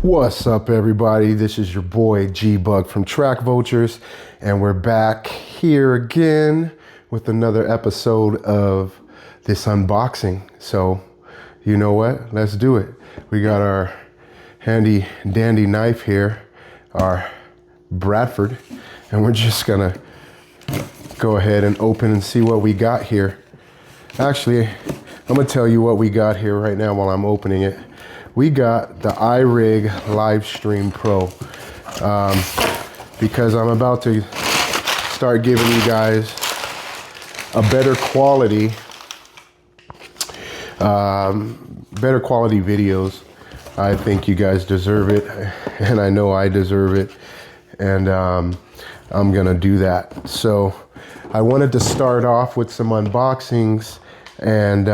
What's up, everybody? This is your boy GBUG from Trakvultures, and we're back here again with another episode of this unboxing. So, you know what? Let's do it. We got our handy dandy knife here, our Bradford, and we're just gonna go ahead and open and see what we got here. Actually, I'm gonna tell you what we got here right now while I'm opening it. We got the IRIG Livestream Pro because I'm about to start giving you guys a better quality videos. I think you guys deserve it, and I know I deserve it, and I'm gonna do that. So I wanted to start off with some unboxings. And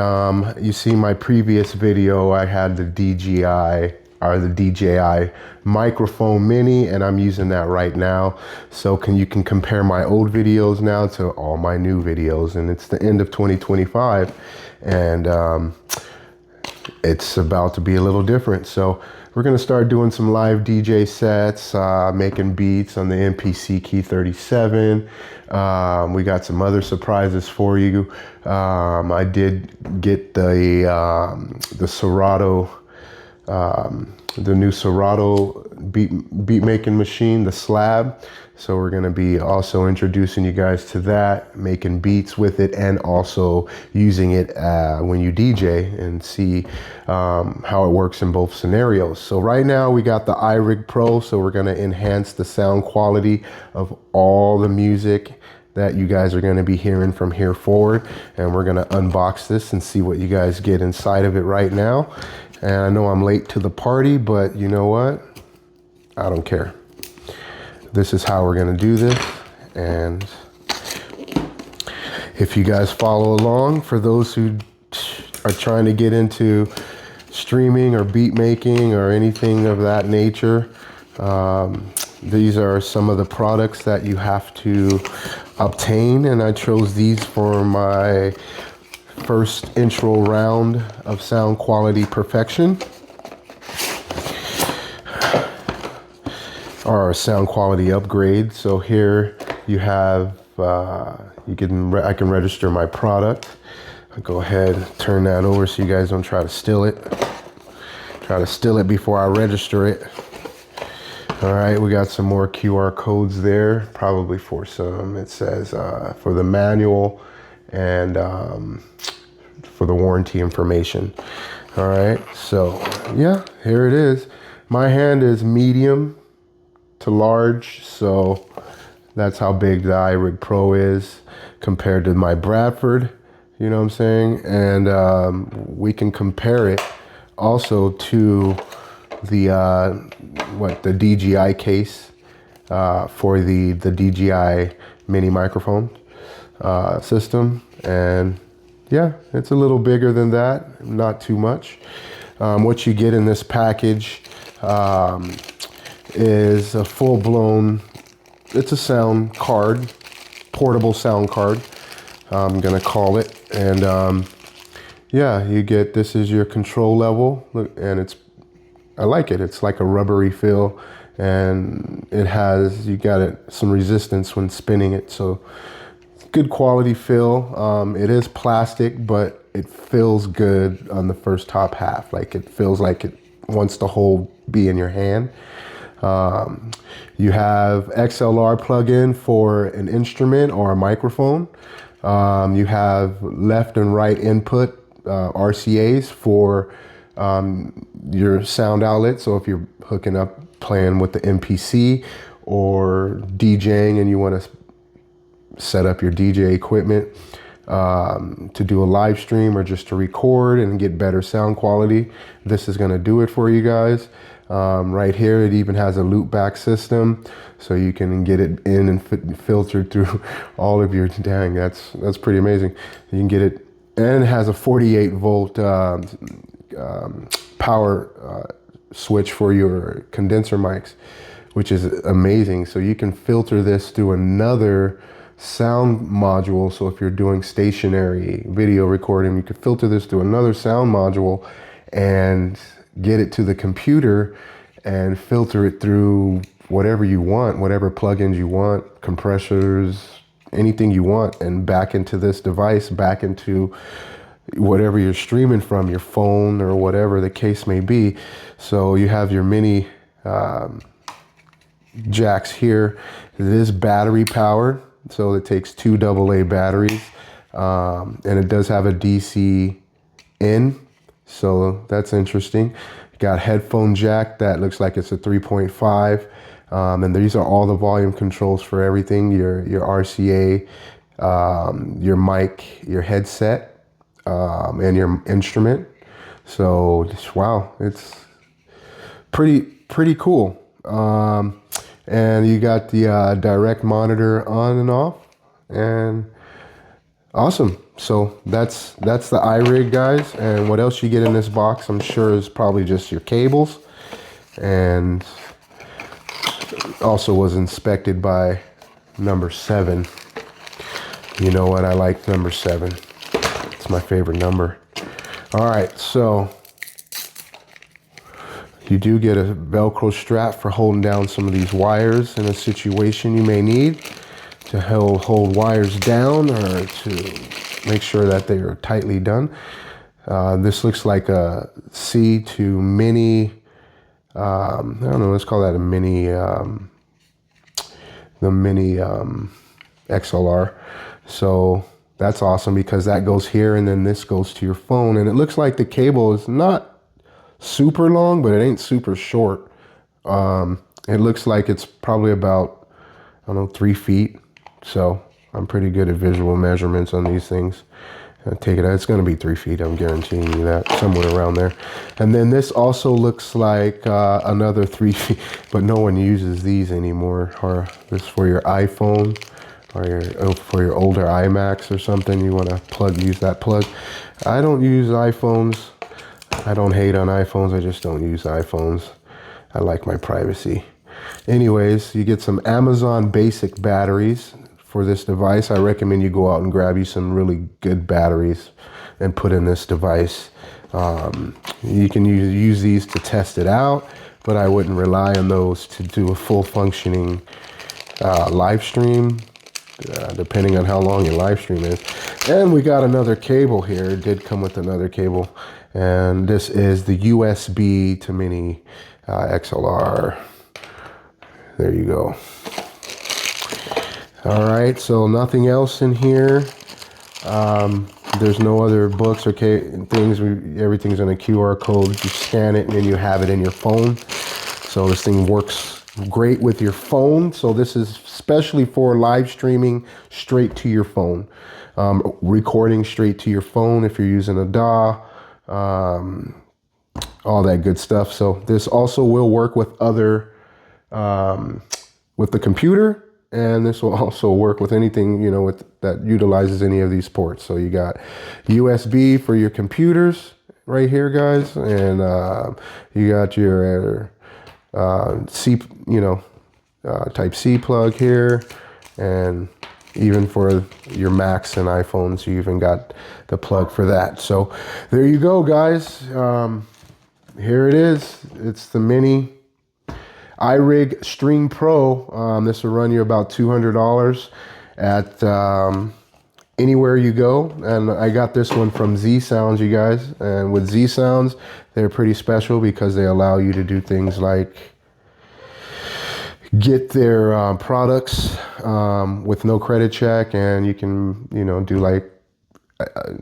you see my previous video, I had the DJI microphone mini, and I'm using that right now. So you can compare my old videos now to all my new videos. And it's the end of 2025, and it's about to be a little different. So we're gonna start doing some live DJ sets, making beats on the MPC Key 37. We got some other surprises for you. I did get the Serato, the new Serato beat making machine, the Slab. So we're gonna be also introducing you guys to that, making beats with it, and also using it when you DJ and see how it works in both scenarios. So right now we got the IRIG Pro, so we're gonna enhance the sound quality of all the music that you guys are gonna be hearing from here forward. And we're gonna unbox this and see what you guys get inside of it right now. And I know I'm late to the party, but you know what? I don't care. This is how we're gonna do this. And if you guys follow along, for those who are trying to get into streaming or beat making or anything of that nature, these are some of the products that you have to obtain. And I chose these for my first intro round of sound quality perfection, or sound quality upgrade. So here you have, I can register my product. I'll go ahead and turn that over so you guys don't try to steal it. Try to steal it before I register it. All right, we got some more QR codes there, probably for some, it says for the manual and for the warranty information. All right, so yeah, here it is. My hand is medium to large, so that's how big the IRIG Pro is compared to my Bradford, you know what I'm saying? And we can compare it also to the the DJI case for the DJI mini microphone system. And yeah, it's a little bigger than that, not too much. What you get in this package is a full-blown, it's a sound card, portable sound card, I'm gonna call it. And yeah, you get, this is your control level, and I like it. It's like a rubbery feel, and it has, you got it, some resistance when spinning it. So good quality feel. It is plastic, but it feels good on the first top half. Like it feels like it wants to be in your hand. You have XLR plug-in for an instrument or a microphone. You have left and right input RCAs for your sound outlet. So if you're hooking up, playing with the MPC or DJing and you want to set up your DJ equipment to do a live stream or just to record and get better sound quality, this is going to do it for you guys. Right here, it even has a loop back system, so you can get it in and filtered through all of your, dang, that's pretty amazing. You can get it, and it has a 48 volt power switch for your condenser mics, which is amazing. So you can filter this through another sound module. So if you're doing stationary video recording, you could filter this through another sound module and get it to the computer and filter it through whatever you want, whatever plugins you want, compressors, anything you want, and back into this device, back into whatever you're streaming from, your phone or whatever the case may be. So you have your mini jacks here. It is battery powered, so it takes two AA batteries, and it does have a DC in, so that's interesting. You got headphone jack that looks like it's a 3.5, and these are all the volume controls for everything, your RCA, your mic, your headset, and your instrument. So wow, it's pretty cool. And you got the direct monitor on and off, and awesome. So that's the IRIG, guys. And what else you get in this box, I'm sure, is probably just your cables, and also was inspected by number 7. You know what? I like number 7. It's my favorite number. All right, so you do get a Velcro strap for holding down some of these wires in a situation you may need to hold wires down or to make sure that they are tightly done. This looks like a C to mini, I don't know, let's call that a mini, the mini XLR. So that's awesome because that goes here and then this goes to your phone. And it looks like the cable is not super long, but it ain't super short. It looks like it's probably about, I don't know, 3 feet. So I'm pretty good at visual measurements on these things. Take it out, it's going to be 3 feet. I'm guaranteeing you that, somewhere around there. And then this also looks like another 3 feet, but no one uses these anymore. Or this for your iPhone or for your older iMacs or something. You want to use that plug. I don't use iPhones. I don't hate on iPhones, I just don't use iPhones. I like my privacy. Anyways, you get some Amazon basic batteries for this device. I recommend you go out and grab you some really good batteries and put in this device. You can use these to test it out, but I wouldn't rely on those to do a full functioning live stream, depending on how long your live stream is. And we got another cable here. It did come with another cable. And this is the USB to mini XLR. There you go. All right, so nothing else in here. There's no other books or things. Everything's on a QR code. You scan it and then you have it in your phone. So this thing works great with your phone. So this is especially for live streaming straight to your phone. Recording straight to your phone if you're using a DAW. All that good stuff. So this also will work with other, with the computer, and this will also work with anything, you know, that utilizes any of these ports. So you got USB for your computers right here, guys, and you got your C, Type C plug here, and even for your Macs and iPhones, you even got the plug for that. So there you go, guys. Here it is. It's the mini IRIG Stream Pro. This will run you about $200 at anywhere you go. And I got this one from Z Sounds, you guys. And with Z Sounds, they're pretty special because they allow you to do things like get their products with no credit check, and you can, do like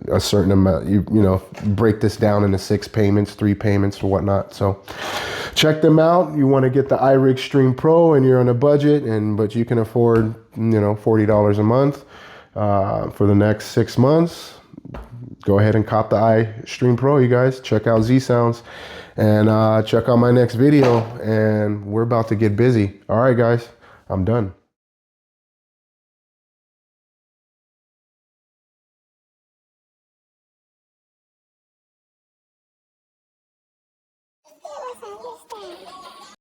a certain amount, break this down into 6 payments, 3 payments or whatnot. So check them out. You want to get the iRig Stream Pro and you're on a budget, but you can afford, $40 a month for the next 6 months. Go ahead and cop the iStream Pro, you guys. Check out Z Sounds and check out my next video, and we're about to get busy. All right, guys, I'm done. Understand.